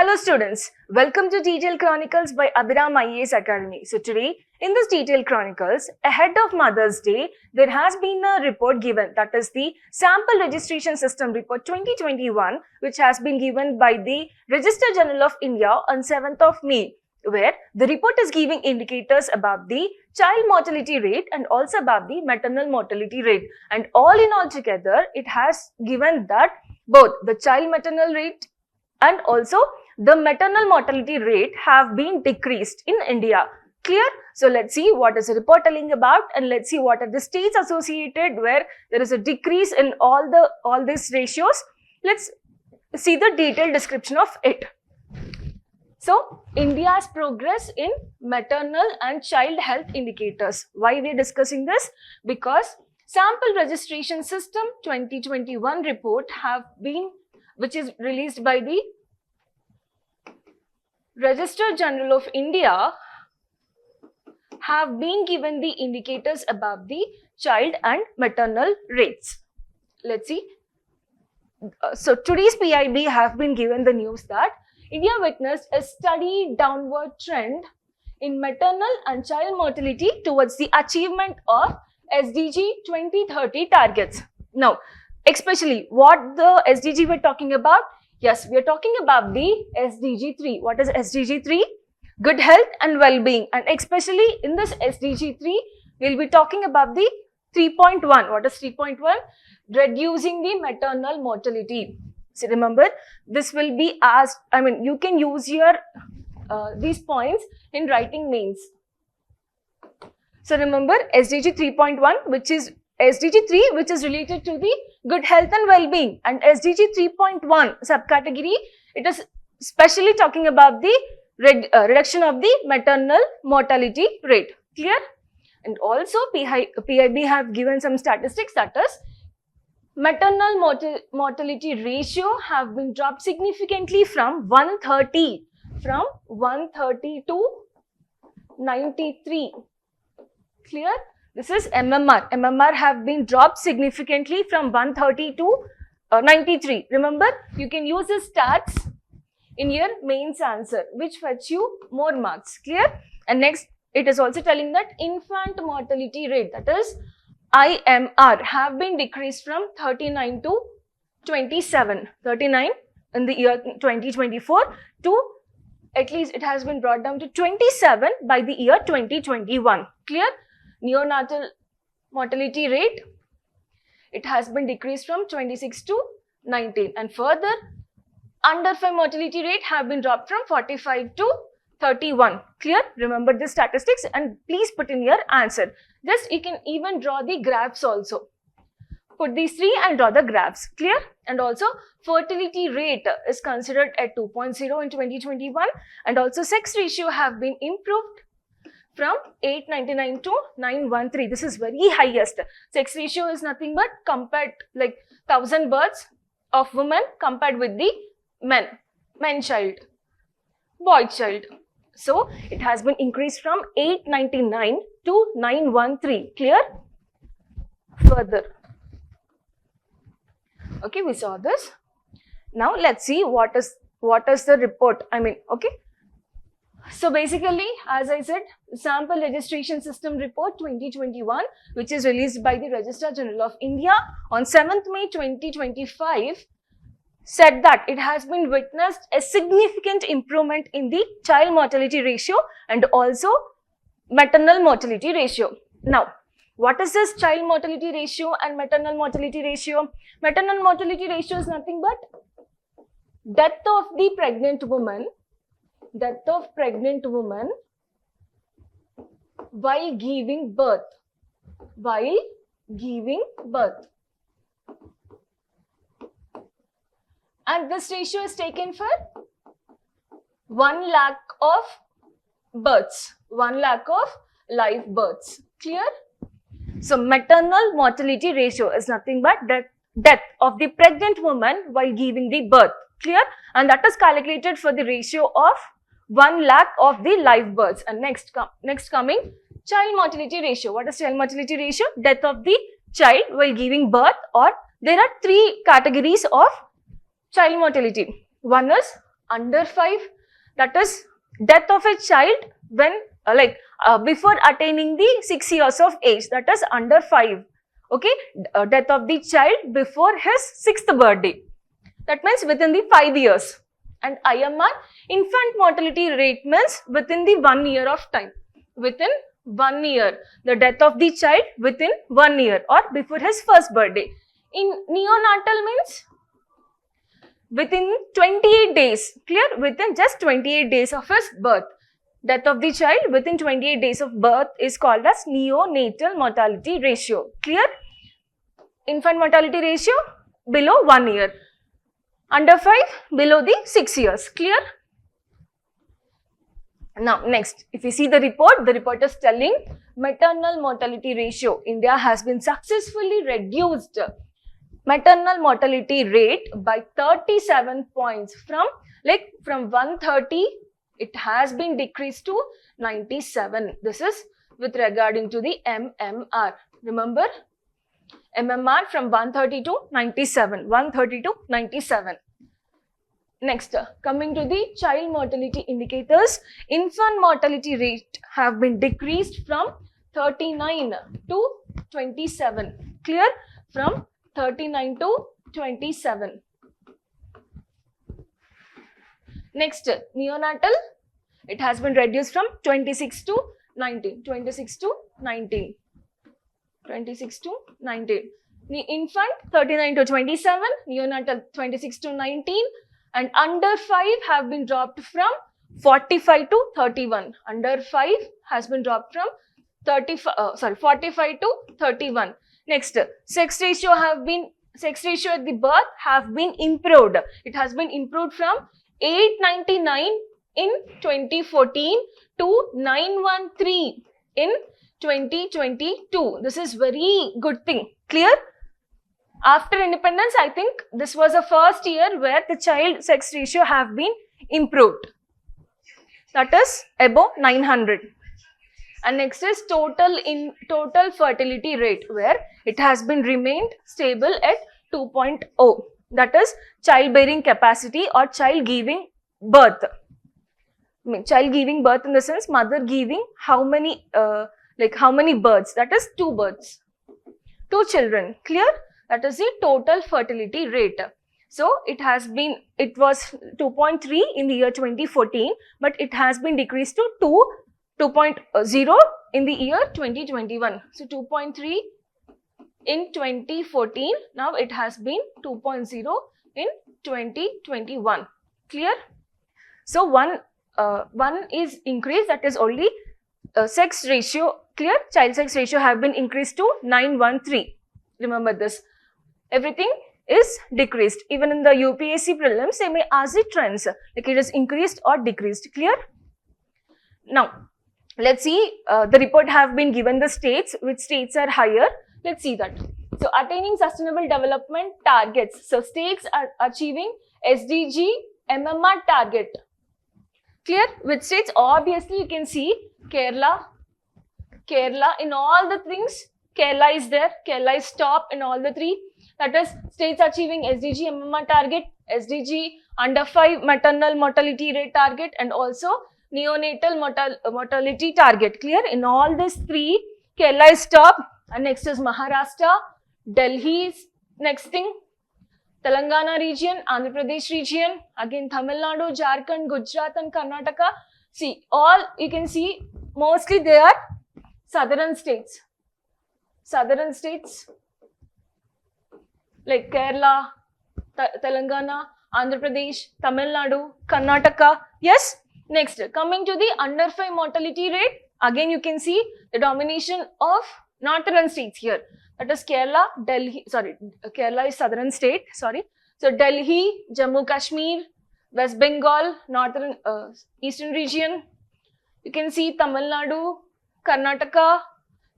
Hello students, welcome to Detailed Chronicles by Abhiram IAS Academy. So today in this Detailed Chronicles, ahead of Mother's Day, there has been a report given, that is the Sample Registration System Report 2021, which has been given by the Register General of India on 7th of May, where the report is giving indicators about the child mortality rate and also about the maternal mortality rate. And all in all together, it has given that both the child maternal rate and also the maternal mortality rate have been decreased in India. Clear? So let's see what is the report telling about, and let's see what are the states associated where there is a decrease in all these ratios. Let's see the detailed description of it. So India's progress in maternal and child health indicators. Why we are discussing this? Because Sample Registration System 2021 report which is released by the Register General of India, have been given the indicators about the child and maternal rates. Let's see. So today's PIB have been given the news that India witnessed a steady downward trend in maternal and child mortality towards the achievement of SDG 2030 targets. Now, especially what the SDG we're talking about? Yes, we are talking about the SDG 3. What is SDG 3? Good health and well-being. And especially in this SDG 3, we'll be talking about the 3.1. What is 3.1? Reducing the maternal mortality. So remember, this will be asked, you can use your these points in writing mains. So remember SDG 3.1, which is SDG 3, which is related to the good health and well-being, and SDG 3.1 subcategory, it is specially talking about the reduction of the maternal mortality rate. Clear? And also PIB have given some statistics, that is maternal mortality ratio have been dropped significantly from 130 to 93. Clear? This is MMR. MMR have been dropped significantly from 130 to 93. Remember, you can use the stats in your mains answer, which fetch you more marks. Clear? And next, it is also telling that infant mortality rate, that is IMR, have been decreased from 39 to 27. 39 in the year 2024 to at least it has been brought down to 27 by the year 2021. Clear? Neonatal mortality rate, it has been decreased from 26 to 19, and further under 5 mortality rate have been dropped from 45 to 31. Clear? Remember the statistics and please put in your answer. Just you can even draw the graphs also. Put these three and draw the graphs. Clear? And also fertility rate is considered at 2.0 in 2021, and also sex ratio have been improved from 899 to 913. This is very highest. Sex ratio is nothing but compared like 1000 births of women compared with the men child, boy child. So it has been increased from 899 to 913. Clear? Further. Okay, we saw this. Now let's see what is the report. Okay. So basically, as I said, Sample Registration System Report 2021, which is released by the Registrar General of India on 7th May 2025, said that it has been witnessed a significant improvement in the child mortality ratio and also maternal mortality ratio. Now, what is this child mortality ratio and maternal mortality ratio? Maternal mortality ratio is nothing but death of the pregnant woman while giving birth. And this ratio is taken for 1 lakh of births, 1 lakh of live births. Clear? So maternal mortality ratio is nothing but death of the pregnant woman while giving the birth. Clear? And that is calculated for the ratio of 1 lakh of the live births. And next coming child mortality ratio. What is child mortality ratio? Death of the child while giving birth, or there are 3 categories of child mortality. One is Under 5, that is death of a child when before attaining the 6 years of age, that is under 5. Okay, death of the child before his 6th birthday, that means within the 5 years. And IMR, infant mortality rate, means within the 1 year of time, within 1 year, the death of the child within 1 year or before his first birthday. In neonatal means within 28 days, clear, within just 28 days of his birth. Death of the child within 28 days of birth is called as neonatal mortality ratio, clear. Infant mortality ratio below 1 year, under 5 below the 6 years, clear. Now next, if you see the report is telling maternal mortality ratio, India has been successfully reduced maternal mortality rate by 37 points from 130, it has been decreased to 97. This is with regarding to the MMR. Remember, MMR from 130 to 97, 130 to 97. Next, coming to the child mortality indicators, infant mortality rate have been decreased from 39 to 27, clear, from 39 to 27. Next, neonatal, it has been reduced from 26 to 19, 26 to 19, 26 to 19. Infant 39 to 27, neonatal 26 to 19, and under 5 have been dropped from 45 to 31. Under 5 has been dropped from 45 to 31. Next, sex ratio at the birth have been improved. It has been improved from 899 in 2014 to 913 in 2022. This is very good thing, clear. After independence, I think this was the first year where the child sex ratio have been improved. That is above 900. And next is total fertility rate, where it has been remained stable at 2.0. That is childbearing capacity or child giving birth. I mean, child giving birth in the sense mother giving how many births? That is 2 births, 2 children, clear? That is the total fertility rate. So it was 2.3 in the year 2014, but it has been decreased to 2.0 in the year 2021. So 2.3 in 2014, now it has been 2.0 in 2021, clear? So one is increased, that is only sex ratio, clear? Child sex ratio have been increased to 913. Remember this. Everything is decreased. Even in the UPSC prelims, they may ask the trends, like it is increased or decreased, clear? Now, let's see, the report have been given the states, which states are higher. Let's see that. So, attaining sustainable development targets. So, states are achieving SDG MMR target. Clear? Which states? Obviously, you can see Kerala in all the things. Kerala is there. Kerala is top in all the 3. That is states achieving SDG MMR target, SDG under 5 maternal mortality rate target, and also neonatal mortality target. Clear? In all these 3, Kerala is top, and next is Maharashtra, Delhi is next thing, Telangana region, Andhra Pradesh region, again Tamil Nadu, Jharkhand, Gujarat and Karnataka. See, all you can see mostly they are southern states. Southern states like Kerala, Telangana, Andhra Pradesh, Tamil Nadu, Karnataka. Yes. Next, coming to the under 5 mortality rate, again you can see the domination of northern states here. That is Kerala, Kerala is southern state, So Delhi, Jammu Kashmir, West Bengal, northern, eastern region. You can see Tamil Nadu, Karnataka,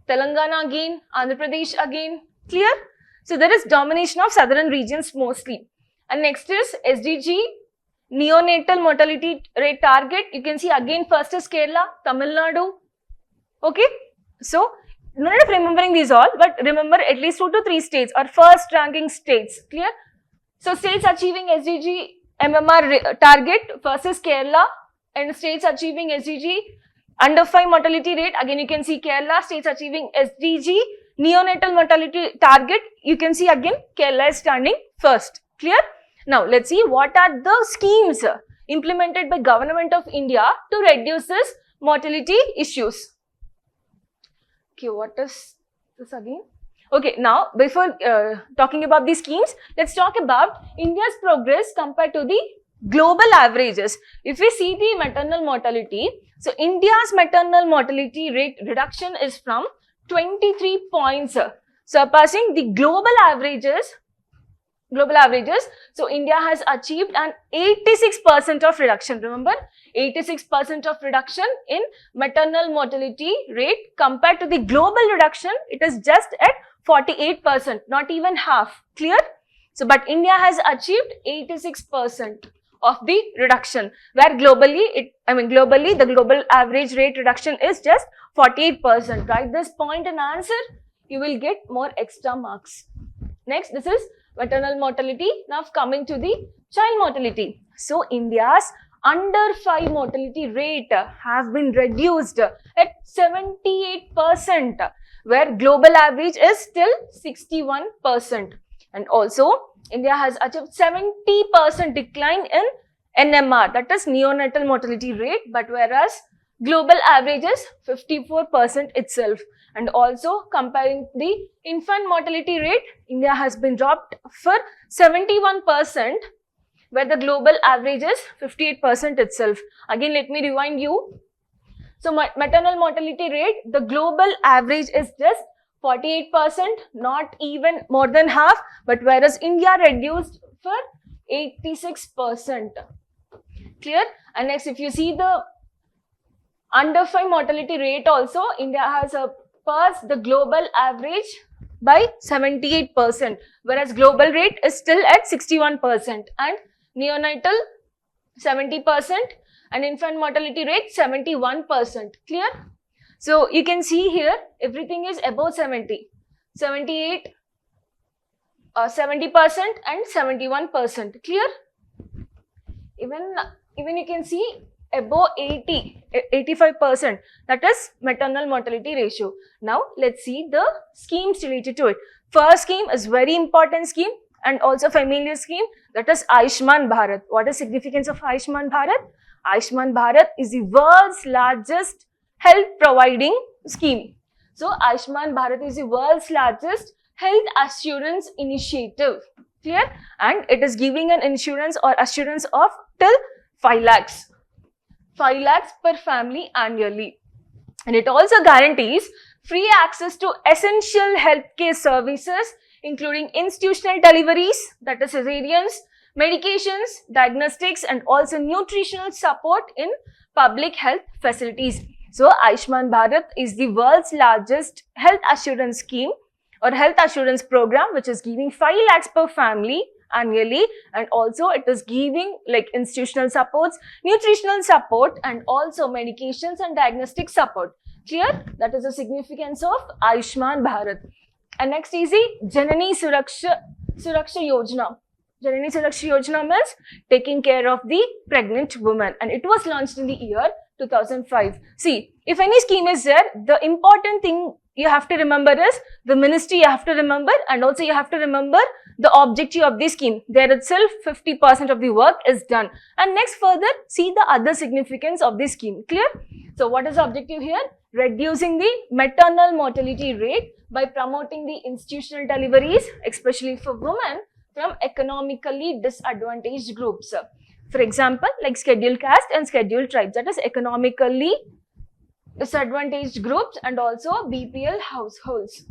Telangana again, Andhra Pradesh again, clear? So there is domination of southern regions mostly. And next is SDG, neonatal mortality rate target. You can see again first is Kerala, Tamil Nadu. Okay. So no need of remembering these all, but remember at least 2 to 3 states or first ranking states. Clear? So states achieving SDG target versus Kerala and states achieving SDG. Under 5 mortality rate, again you can see Kerala states achieving SDG. Neonatal mortality target, you can see again Kerala is standing first. Clear? Now let's see what are the schemes implemented by Government of India to reduce this mortality issues. Okay, what is this again? Okay, now before talking about these schemes, let's talk about India's progress compared to the global averages. If we see the maternal mortality, so India's maternal mortality rate reduction is from 23 points, surpassing the global averages. So India has achieved an 86% of reduction. Remember, 86% of reduction in maternal mortality rate compared to the global reduction. It is just at 48%, not even half. Clear? So, but India has achieved 86% of the reduction, where globally, globally the global average rate reduction is just 48%. Write this point and answer, you will get more extra marks. Next, this is maternal mortality. Now coming to the child mortality. So India's under 5 mortality rate have been reduced at 78%, where global average is still 61%. And also India has achieved 70% decline in NMR, that is neonatal mortality rate, but whereas global average is 54% itself. And also comparing the infant mortality rate, India has been dropped for 71%, where the global average is 58% itself. Again, let me rewind you. So maternal mortality rate, the global average is just 48%, not even more than half, but whereas India reduced for 86%. Clear? And next, if you see the under 5 mortality rate also, India has surpassed the global average by 78%, whereas global rate is still at 61%, and neonatal 70% and infant mortality rate 71%. Clear? So you can see here everything is above 70, 78, 70% and 71%. Clear? Even you can see above 85%, that is maternal mortality ratio. Now let's see the schemes related to it. First scheme is very important scheme and also familiar scheme, that is Ayushman Bharat. What is significance of Ayushman Bharat? Ayushman Bharat is the world's largest health providing scheme. So Ayushman Bharat is the world's largest health assurance initiative. Clear? And it is giving an insurance or assurance of till 5 lakhs. 5 lakhs per family annually. And it also guarantees free access to essential healthcare services, including institutional deliveries, that is cesareans, medications, diagnostics, and also nutritional support in public health facilities. So Ayushman Bharat is the world's largest health assurance scheme or health assurance program, which is giving 5 lakhs per family annually, and also it is giving like institutional supports, nutritional support, and also medications and diagnostic support. Clear? That is the significance of Ayushman Bharat. And next is the Janani Suraksha Yojana. Janani Suraksha Yojana means taking care of the pregnant woman, and it was launched in the year 2005. See, if any scheme is there, the important thing you have to remember is the ministry you have to remember, and also you have to remember the objective of the scheme. There itself 50% of the work is done. And next further, see the other significance of the scheme. Clear? So what is the objective here? Reducing the maternal mortality rate by promoting the institutional deliveries, especially for women from economically disadvantaged groups. For example, like scheduled caste and scheduled tribes, that is economically disadvantaged groups, and also BPL households.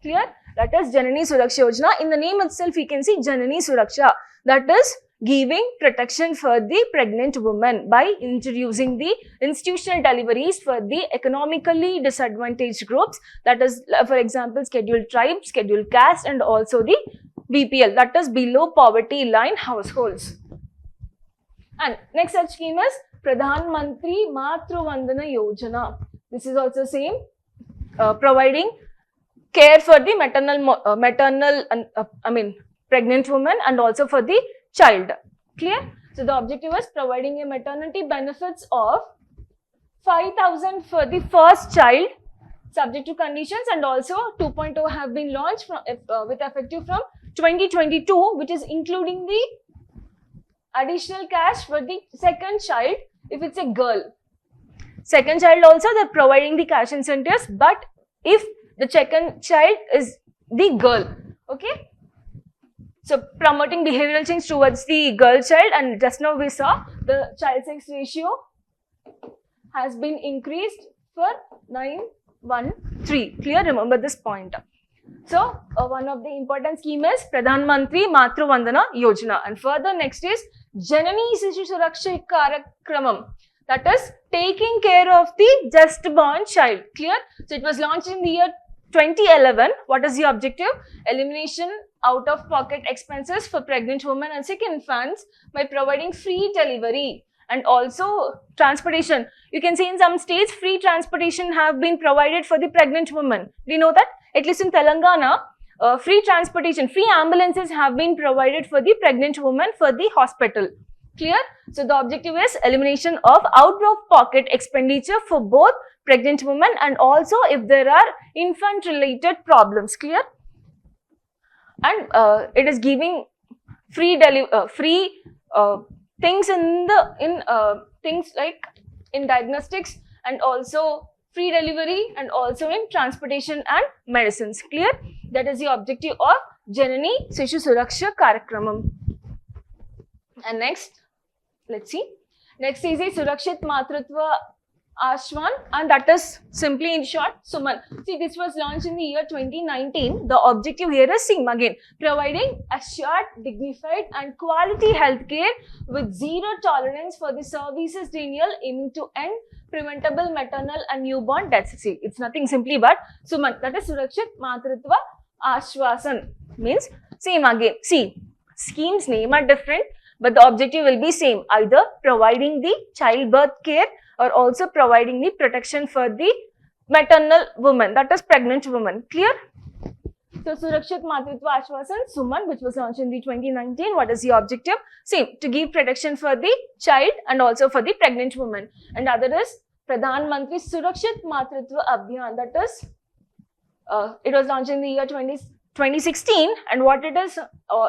Clear? That is Janani Suraksha Yojana. In the name itself, we can see Janani Suraksha, that is giving protection for the pregnant woman by introducing the institutional deliveries for the economically disadvantaged groups, that is, for example, scheduled tribes, scheduled caste, and also the BPL, that is below poverty line households. And next such scheme is Pradhan Mantri Matru Vandana Yojana. This is also same, providing care for the pregnant woman and also for the child. Clear? So the objective was providing a maternity benefits of 5,000 for the first child subject to conditions, and also 2.0 have been launched from, with effective from 2022, which is including the additional cash for the second child if it's a girl. Second child also they're providing the cash incentives, but if the second child is the girl, okay? So promoting behavioral change towards the girl child, and just now we saw the child sex ratio has been increased for 9:1:3. Clear? Remember this point. So one of the important scheme is Pradhan Mantri Matru Vandana Yojana, and further next is Janani Sishu Suraksha Karakramam, that is taking care of the just born child. Clear? So it was launched in the year 2011. What is the objective? Elimination out of pocket expenses for pregnant women and sick infants by providing free delivery and also transportation. You can see in some states free transportation have been provided for the pregnant women. Do you know that? At least in Telangana, free transportation, free ambulances have been provided for the pregnant women for the hospital. Clear? So the objective is elimination of out-of-pocket expenditure for both pregnant women and also if there are infant-related problems. Clear? And it is giving free things things like in diagnostics, and also free delivery, and also in transportation and medicines. Clear? That is the objective of Janani Sishu Suraksha Karakramam. And next, let's see. Next is the Surakshit Matritva Ashwan, and that is simply in short Suman. See, this was launched in the year 2019. The objective here is same again, providing assured, dignified and quality healthcare with zero tolerance for the services denial, aiming to end preventable maternal and newborn deaths. See, it's nothing simply but Suman, that is Surakshit Matritva Ashwasan, means same again. See, schemes name are different, but the objective will be same, either providing the childbirth care or also providing the protection for the maternal woman, that is pregnant woman. Clear? So Surakshit Matritva Ashwasan Suman, which was launched in the 2019. What is the objective? Same, to give protection for the child and also for the pregnant woman. And other is Pradhan Mantri Surakshit Matritva Abhiyan, that is it was launched in the year 2016. And what it is,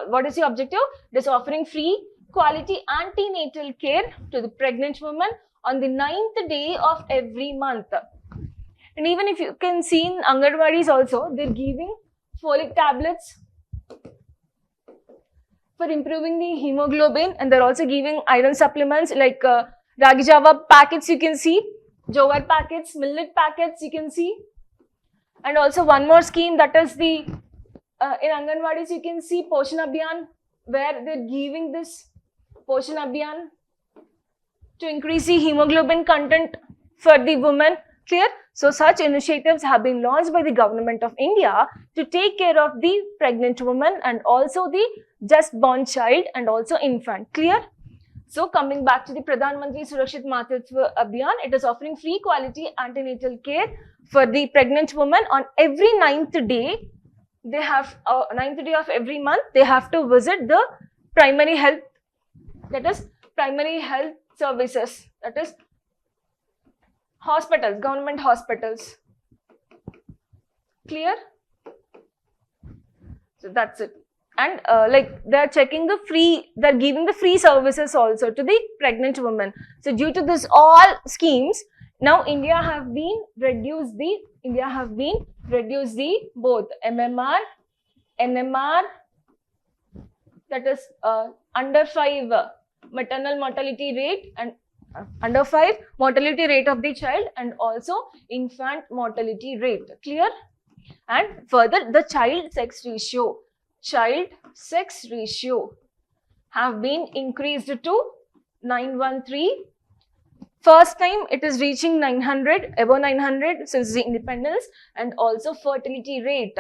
what is the objective? It is offering free quality antenatal care to the pregnant woman on the 9th day of every month. And even if you can see in Anganwadis also, they're giving folic tablets for improving the hemoglobin, and they're also giving iron supplements like Ragi Java packets, you can see, Jowar packets, millet packets, you can see. And also one more scheme, that is the, in Anganwadis you can see Poshan Abhiyan, where they're giving this Poshan Abhiyan to increase the hemoglobin content for the woman. Clear? So such initiatives have been launched by the government of India to take care of the pregnant woman and also the just born child and also infant. Clear? So coming back to the Pradhan Mantri Surakshit Matritva Abhiyan, it is offering free quality antenatal care for the pregnant woman on every 9th day. They have 9th day of every month, they have to visit the primary health, that is primary health services, that is hospitals, government hospitals. Clear? So that's it. And like they're checking the free, they're giving the free services also to the pregnant women. So due to this all schemes, now India have been reduced the both MMR, NMR, that is under 5 maternal mortality rate and under 5 mortality rate of the child, and also infant mortality rate. Clear? And further, the child sex ratio have been increased to 913. First time it is reaching 900, above 900 since the independence, and also fertility rate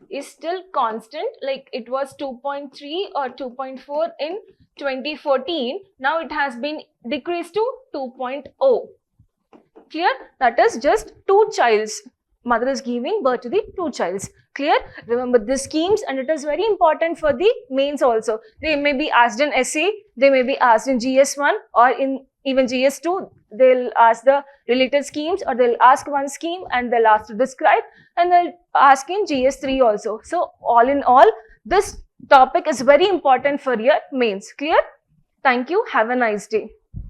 is still constant, like it was 2.3 or 2.4 in 2014. Now it has been decreased to 2.0. Clear? That is just 2 childs mother is giving birth to the two childs. Clear? Remember these schemes, and it is very important for the mains also. They may be asked in essay, they may be asked in GS1 or in even GS2. They'll ask the related schemes, or they'll ask one scheme and they'll ask to describe, and they'll ask in GS3 also. So all in all, this topic is very important for your mains. Clear? Thank you. Have a nice day.